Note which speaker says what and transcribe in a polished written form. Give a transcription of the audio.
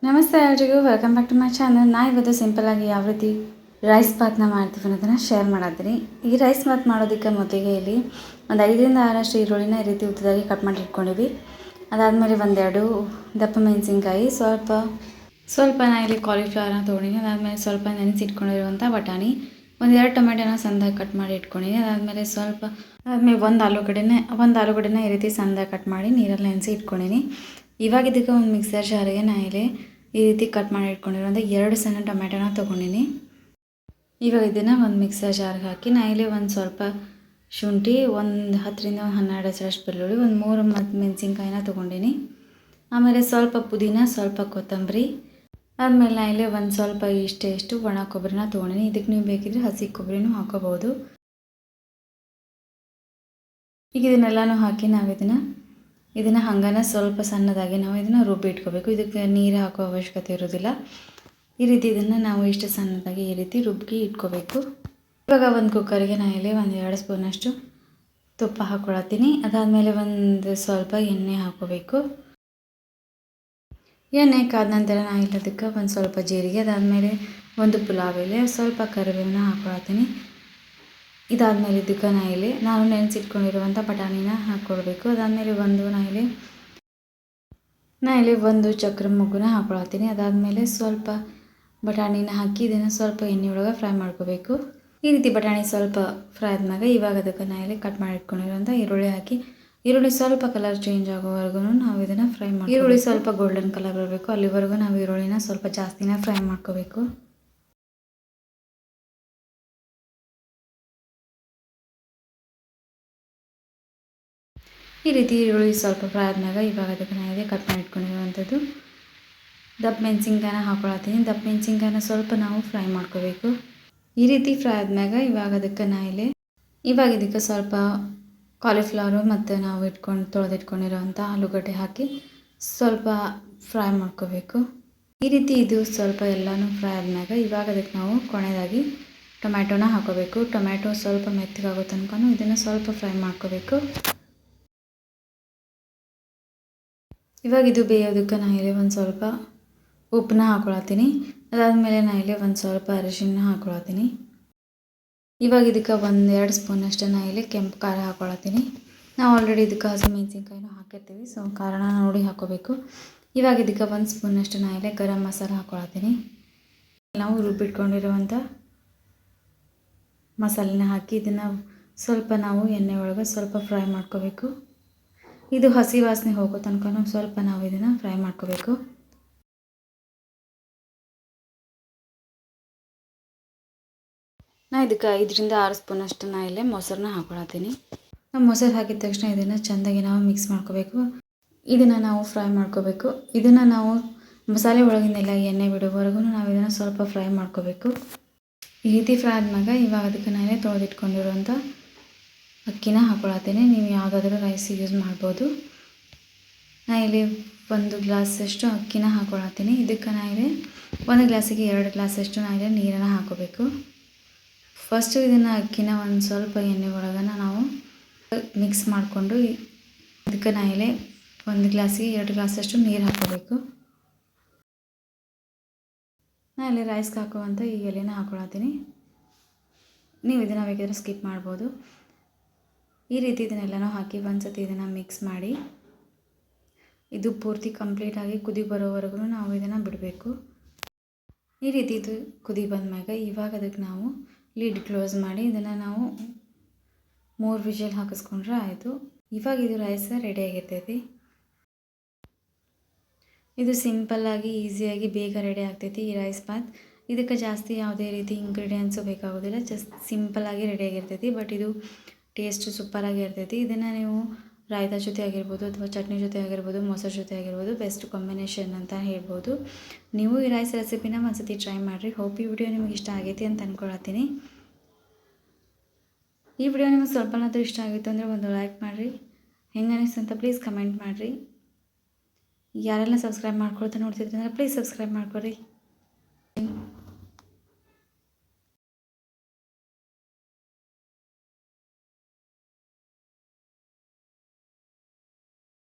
Speaker 1: ನಮಸ್ತೆ ಎಲ್ರಿಗೂ, welcome back to my channel. ನಾ ಇವತ್ತು ಸಿಂಪಲ್ಲಾಗಿ ಯಾವ ರೀತಿ ರೈಸ್ ಬಾತ್ನ ಮಾಡ್ತೀವಿ ಅನ್ನೋದನ್ನು ಶೇರ್ ಮಾಡತ್ತೀನಿ. ಈ ರೈಸ್ ಬಾತ್ ಮಾಡೋದಕ್ಕೆ ಮೊದಲಿಗೆ ಇಲ್ಲಿ ಒಂದು 5ರಿಂದ 6 ಈರುಳ್ಳಿನ ಈ ರೀತಿ ಉದ್ದದಾಗಿ ಕಟ್ ಮಾಡಿ ಇಟ್ಕೊಂಡಿವಿ. ಅದಾದಮೇಲೆ ಒಂದೆರಡು ದಪ್ಪ ಮೆಣಸಿನ್ಕಾಯಿ, ಸ್ವಲ್ಪ ನಾ ಇಲ್ಲಿ ಕಾಲಿಫ್ಲವರ್ನ ತೊಗೊಂಡಿನಿ. ಅದಾದಮೇಲೆ ಸ್ವಲ್ಪ ನೆನೆಸಿಟ್ಕೊಂಡಿರುವಂಥ ಬಟಾಣಿ, ಒಂದೆರಡು ಟೊಮೆಟೊನ ಸಣ್ಣದಾಗಿ ಕಟ್ ಮಾಡಿ ಇಟ್ಕೊಂಡಿನಿ. ಅದಾದಮೇಲೆ ಒಂದು ಆಲೂಗಡ್ಡೆನ ಈ ರೀತಿ ಸಣ್ಣದಾಗಿ ಕಟ್ ಮಾಡಿ ನೀರಲ್ಲಿ ನೆನೆಸಿ ಇಟ್ಕೊಂಡಿನಿ. ಇವಾಗ ಇದಕ್ಕೆ ಒಂದು ಮಿಕ್ಸರ್ ಜಾರಿಗೆ ನಾ ಇಲ್ಲಿ ಈ ರೀತಿ ಕಟ್ ಮಾಡಿ ಇಟ್ಕೊಂಡಿರುವಂಥ 2 ಸಣ್ಣ ಟೊಮೆಟೊನ ತೊಗೊಂಡಿನಿ. ಇವಾಗ ಇದನ್ನು ಒಂದು ಮಿಕ್ಸರ್ ಜಾರ್ಗೆ ಹಾಕಿ ನಾ ಇಲ್ಲಿ ಒಂದು ಸ್ವಲ್ಪ ಶುಂಠಿ, ಒಂದು 10ರಿಂದ 12 ಹೆಸರಷ್ಟು ಬೆಳ್ಳುಳ್ಳಿ, ಒಂದು 3 ಮೆಣಸಿನ್ಕಾಯಿನ ತೊಗೊಂಡಿನಿ. ಆಮೇಲೆ ಸ್ವಲ್ಪ ಪುದೀನ, ಸ್ವಲ್ಪ ಕೊತ್ತಂಬರಿ, ಆದಮೇಲೆ ನಾ ಇಲ್ಲಿ ಒಂದು ಸ್ವಲ್ಪ ಇಷ್ಟು ಒಣ ಕೊಬ್ಬರಿನ ತೊಗೊಂಡಿನಿ. ಇದಕ್ಕೆ ನೀವು ಬೇಕಿದ್ರೆ ಹಸಿ ಕೊಬ್ಬರಿನೂ ಹಾಕೋಬೋದು. ಈಗ ಇದನ್ನೆಲ್ಲನೂ ಹಾಕಿ ನಾವು ಇದನ್ನು ಹಂಗನೇ ಸ್ವಲ್ಪ ಸಣ್ಣದಾಗಿ ನಾವು ಇದನ್ನು ರುಬ್ಬಿ ಇಟ್ಕೋಬೇಕು. ಇದಕ್ಕೆ ನೀರು ಹಾಕೋ ಅವಶ್ಯಕತೆ ಇರೋದಿಲ್ಲ. ಈ ರೀತಿ ಇದನ್ನು ನಾವು ಇಷ್ಟು ಸಣ್ಣದಾಗಿ ಈ ರೀತಿ ರುಬ್ಬಿ ಇಟ್ಕೋಬೇಕು. ಇವಾಗ ಒಂದು ಕುಕ್ಕರಿಗೆ ನಾನು ಇಲ್ಲಿ ಒಂದು 2 ಸ್ಪೂನಷ್ಟು ತುಪ್ಪ ಹಾಕ್ಕೊಳತ್ತೀನಿ. ಅದಾದಮೇಲೆ ಒಂದು ಸ್ವಲ್ಪ ಎಣ್ಣೆ ಹಾಕೋಬೇಕು. ಎಣ್ಣೆ ಕಾದ ನಂತರ ನಾನು ಇಲ್ಲಿ ಅದಕ್ಕೆ ಒಂದು ಸ್ವಲ್ಪ ಜೀರಿಗೆ, ಅದಾದಮೇಲೆ ಒಂದು ಪುಲಾವ್ ಎಲೆ, ಸ್ವಲ್ಪ ಕರಿಬೇವನ್ನ ಹಾಕ್ಕೊಳತ್ತೀನಿ. ಇದಾದಮೇಲೆ ಇದಕ್ಕೆ ನಾನು ನೆನೆಸಿಟ್ಕೊಂಡಿರುವಂಥ ಬಟಾಣಿನ ಹಾಕ್ಕೊಳ್ಬೇಕು. ಅದಾದಮೇಲೆ ನಾ ಇಲ್ಲಿ ಒಂದು ಚಕ್ರ ಮೊಗ್ಗುನ ಹಾಕ್ಕೊಳತ್ತೀನಿ. ಅದಾದಮೇಲೆ ಸ್ವಲ್ಪ ಬಟಾಣಿನ ಹಾಕಿ ಇದನ್ನು ಸ್ವಲ್ಪ ಎಣ್ಣೆ ಒಳಗೆ ಫ್ರೈ ಮಾಡ್ಕೋಬೇಕು. ಈ ರೀತಿ ಬಟಾಣಿ ಸ್ವಲ್ಪ ಫ್ರೈ ಆದ್ಮೇಲೆ ಇವಾಗ ಅದಕ್ಕೆ ನಾ ಇಲ್ಲಿ ಕಟ್ ಮಾಡಿ ಇಟ್ಕೊಂಡಿರುವಂಥ ಈರುಳ್ಳಿ ಹಾಕಿ, ಈರುಳ್ಳಿ ಸ್ವಲ್ಪ ಕಲರ್ ಚೇಂಜ್ ಆಗೋವರೆಗೂ ನಾವು ಇದನ್ನು ಫ್ರೈ ಮಾಡಿ, ಈರುಳ್ಳಿ ಸ್ವಲ್ಪ ಗೋಲ್ಡನ್ ಕಲರ್ ಬರಬೇಕು, ಅಲ್ಲಿವರೆಗೂ ನಾವು ಈರುಳ್ಳಿನ ಸ್ವಲ್ಪ ಜಾಸ್ತಿನೇ ಫ್ರೈ ಮಾಡ್ಕೋಬೇಕು. ಈ ರೀತಿ ಈರುಳ್ಳಿ ಸ್ವಲ್ಪ ಫ್ರೈ ಆದ್ಮೇಲೆ ಇವಾಗ ಅದಕ್ಕೆ ನಾನು ಕಟ್ ಮಾಡಿ ಇಟ್ಕೊಂಡಿರುವಂಥದ್ದು ದಪ್ಪ ಮೆಣಸಿನ್ಕಾಯಿನ ಹಾಕ್ಕೊಳತ್ತೀನಿ. ದಪ್ಪ ಮೆಣಸಿನ್ಕಾಯಿನ ಸ್ವಲ್ಪ ನಾವು ಫ್ರೈ ಮಾಡ್ಕೋಬೇಕು. ಈ ರೀತಿ ಫ್ರೈ ಆದ್ಮ್ಯಾಗ ಇವಾಗ ಇದಕ್ಕೆ ಸ್ವಲ್ಪ ಕಾಲಿಫ್ಲವರು ಮತ್ತು ನಾವು ತೊಳೆದಿಟ್ಕೊಂಡಿರೋವಂಥ ಆಲೂಗಡ್ಡೆ ಹಾಕಿ ಸ್ವಲ್ಪ ಫ್ರೈ ಮಾಡ್ಕೋಬೇಕು. ಈ ರೀತಿ ಇದು ಸ್ವಲ್ಪ ಎಲ್ಲನೂ ಫ್ರೈ ಆದ್ಮ್ಯಾಗ ಇವಾಗ ಅದಕ್ಕೆ ನಾವು ಕೊನೆಯದಾಗಿ ಟೊಮ್ಯಾಟೋನ ಹಾಕೋಬೇಕು. ಟೊಮ್ಯಾಟೊ ಸ್ವಲ್ಪ ಮೆತ್ತಗಾಗೋ ತನಕ ಇದನ್ನು ಸ್ವಲ್ಪ ಫ್ರೈ ಮಾಡ್ಕೋಬೇಕು. ಇವಾಗ ಇದು ಬೇಯೋದಕ್ಕೆ ನಾನು ಇಲ್ಲಿ ಒಂದು ಸ್ವಲ್ಪ ಉಪ್ಪನ್ನ ಹಾಕ್ಕೊಳತ್ತೀನಿ. ಅದಾದಮೇಲೆ ನಾನು ಇಲ್ಲಿ ಒಂದು ಸ್ವಲ್ಪ ಅರಿಶಿನ ಹಾಕ್ಕೊಳತ್ತೀನಿ. ಇವಾಗ ಇದಕ್ಕೆ 1-2 ಸ್ಪೂನಷ್ಟು ನಾನು ಇಲ್ಲಿ ಕೆಂಪು ಖಾರ ಹಾಕ್ಕೊಳತ್ತೀನಿ. ನಾವು ಆಲ್ರೆಡಿ ಇದಕ್ಕೆ ಹಸಿಮೆಣಸಿನ್ಕಾಯಿನೂ ಹಾಕಿರ್ತೀವಿ, ಸೊ ಖಾರನ ನೋಡಿ ಹಾಕ್ಕೋಬೇಕು. ಇವಾಗ ಇದಕ್ಕೆ 1 ಸ್ಪೂನಷ್ಟು ನಾನು ಇಲ್ಲಿ ಗರಂ ಮಸಾಲ ಹಾಕ್ಕೊಳತ್ತೀನಿ. ನಾವು ರುಬ್ಬಿಟ್ಕೊಂಡಿರುವಂಥ ಮಸಾಲೆನ ಹಾಕಿ ಇದನ್ನು ಸ್ವಲ್ಪ ನಾವು ಎಣ್ಣೆ ಒಳಗೆ ಸ್ವಲ್ಪ ಫ್ರೈ ಮಾಡ್ಕೋಬೇಕು. ಇದು ಹಸಿ ವಾಸನೆ ಹೋಗೋ ತನಕ ಸ್ವಲ್ಪ ನಾವು ಇದನ್ನು ಫ್ರೈ ಮಾಡ್ಕೋಬೇಕು. ನಾನು ಇದಕ್ಕೆ 5ರಿಂದ 6 ಸ್ಪೂನಷ್ಟು ನಾನು ಇಲ್ಲೇ ಮೊಸರನ್ನ ಹಾಕ್ಕೊಳತ್ತೀನಿ. ಮೊಸರು ಹಾಕಿದ ತಕ್ಷಣ ಇದನ್ನು ಚೆಂದಾಗಿ ನಾವು ಮಿಕ್ಸ್ ಮಾಡ್ಕೋಬೇಕು. ಇದನ್ನು ನಾವು ಫ್ರೈ ಮಾಡ್ಕೋಬೇಕು. ಇದನ್ನು ನಾವು ಮಸಾಲೆ ಒಳಗಿಂದೆಲ್ಲ ಎಣ್ಣೆ ಬಿಡೋವರೆಗೂ ನಾವು ಇದನ್ನು ಸ್ವಲ್ಪ ಫ್ರೈ ಮಾಡ್ಕೋಬೇಕು. ಈ ರೀತಿ ಫ್ರೈ ಆದ್ಮ್ಯಾಗ ಇವಾಗ ಅದಕ್ಕೆ ನಾನೇ ತೊಳೆದಿಟ್ಕೊಂಡಿರುವಂಥ ಅಕ್ಕಿನ ಹಾಕ್ಕೊಳತ್ತೀನಿ. ನೀವು ಯಾವುದಾದ್ರೂ ರೈಸ್ ಯೂಸ್ ಮಾಡ್ಬೋದು. ನಾನು ಇಲ್ಲಿ 1 ಗ್ಲಾಸಷ್ಟು ಅಕ್ಕಿನ ಹಾಕ್ಕೊಳತ್ತೀನಿ. ಇದಕ್ಕೆ ನಾನು ಇಲ್ಲಿ 1 ಗ್ಲಾಸಿಗೆ 2 ಗ್ಲಾಸಷ್ಟು ನಾನು ಇಲ್ಲಿ ನೀರನ್ನು ಹಾಕೋಬೇಕು. ಫಸ್ಟು ಇದನ್ನು ಅಕ್ಕಿನ ಒಂದು ಸ್ವಲ್ಪ ಎಣ್ಣೆ ಒಳಗೆ ನಾವು ಮಿಕ್ಸ್ ಮಾಡಿಕೊಂಡು ಇದಕ್ಕೆ ನಾನು ಇಲ್ಲಿ 1 ಗ್ಲಾಸಿಗೆ 2 ಗ್ಲಾಸಷ್ಟು ನೀರು ಹಾಕೋಬೇಕು. ನಾನು ಇಲ್ಲಿ ರೈಸ್ಗೆ ಹಾಕುವಂಥ ಈ ಎಲೆನ ಹಾಕ್ಕೊಳತ್ತೀನಿ. ನೀವು ಇದನ್ನು ಬೇಕಿದ್ರೆ ಸ್ಕಿಪ್ ಮಾಡ್ಬೋದು. ಈ ರೀತಿ ಇದನ್ನೆಲ್ಲನೂ ಹಾಕಿ ಒಂದು ಸತಿ ಇದನ್ನು ಮಿಕ್ಸ್ ಮಾಡಿ ಇದು ಪೂರ್ತಿ ಕಂಪ್ಲೀಟಾಗಿ ಕುದಿ ಬರೋವರೆಗೂ ನಾವು ಇದನ್ನು ಬಿಡಬೇಕು. ಈ ರೀತಿ ಇದು ಕುದಿ ಬಂದಮ್ಯಾಗ ಇವಾಗ ಅದಕ್ಕೆ ನಾವು ಲಿಡ್ ಕ್ಲೋಸ್ ಮಾಡಿ ಇದನ್ನು ನಾವು 3 ವಿಷಲ್ ಹಾಕಿಸ್ಕೊಂಡ್ರೆ ಆಯಿತು. ಇವಾಗ ಇದು ರೈಸ್ ರೆಡಿಯಾಗಿರ್ತೈತಿ. ಇದು ಸಿಂಪಲ್ಲಾಗಿ ಈಸಿಯಾಗಿ ಬೇಗ ರೆಡಿ ಆಗ್ತೈತಿ ಈ ರೈಸ್ ಬಾತ್. ಇದಕ್ಕೆ ಜಾಸ್ತಿ ಯಾವುದೇ ರೀತಿ ಇಂಗ್ರೀಡಿಯೆಂಟ್ಸು ಬೇಕಾಗೋದಿಲ್ಲ, ಜಸ್ಟ್ ಸಿಂಪಲ್ಲಾಗಿ ರೆಡಿಯಾಗಿರ್ತೈತಿ. ಬಟ್ ಇದು ಟೇಸ್ಟ್ ಸೂಪರಾಗಿ ಇರ್ತೈತಿ. ಇದನ್ನು ನೀವು ರಾಯ್ತಾ ಜೊತೆ ಆಗಿರ್ಬೋದು ಅಥವಾ ಚಟ್ನಿ ಜೊತೆ ಆಗಿರ್ಬೋದು, ಮೊಸರು ಜೊತೆ ಆಗಿರ್ಬೋದು, ಬೆಸ್ಟ್ ಕಾಂಬಿನೇಷನ್ ಅಂತ ಹೇಳ್ಬೋದು. ನೀವು ಈ ರೈಸ್ ರೆಸಿಪಿನ ಒಂದ್ಸತಿ ಟ್ರೈ ಮಾಡಿರಿ. ಹೋಪ್ ಈ ವಿಡಿಯೋ ನಿಮಗೆ ಇಷ್ಟ ಆಗೈತಿ ಅಂತ ಅಂದ್ಕೊಳತ್ತೀನಿ. ಈ ವಿಡಿಯೋ ನಿಮಗೆ ಸ್ವಲ್ಪನಾದರೂ ಇಷ್ಟ ಆಗಿತ್ತು ಅಂದರೆ ಒಂದು ಲೈಕ್ ಮಾಡಿರಿ. ಹೆಂಗೆ ಅನಿಸ್ತು ಅಂತ ಪ್ಲೀಸ್ ಕಮೆಂಟ್ ಮಾಡಿರಿ. ಯಾರೆಲ್ಲ ಸಬ್ಸ್ಕ್ರೈಬ್ ಮಾಡ್ಕೊಳ್ತಾ ನೋಡ್ತಿದ್ರಿ ಅಂದರೆ ಪ್ಲೀಸ್ ಸಬ್ಸ್ಕ್ರೈಬ್ ಮಾಡ್ಕೊರಿ.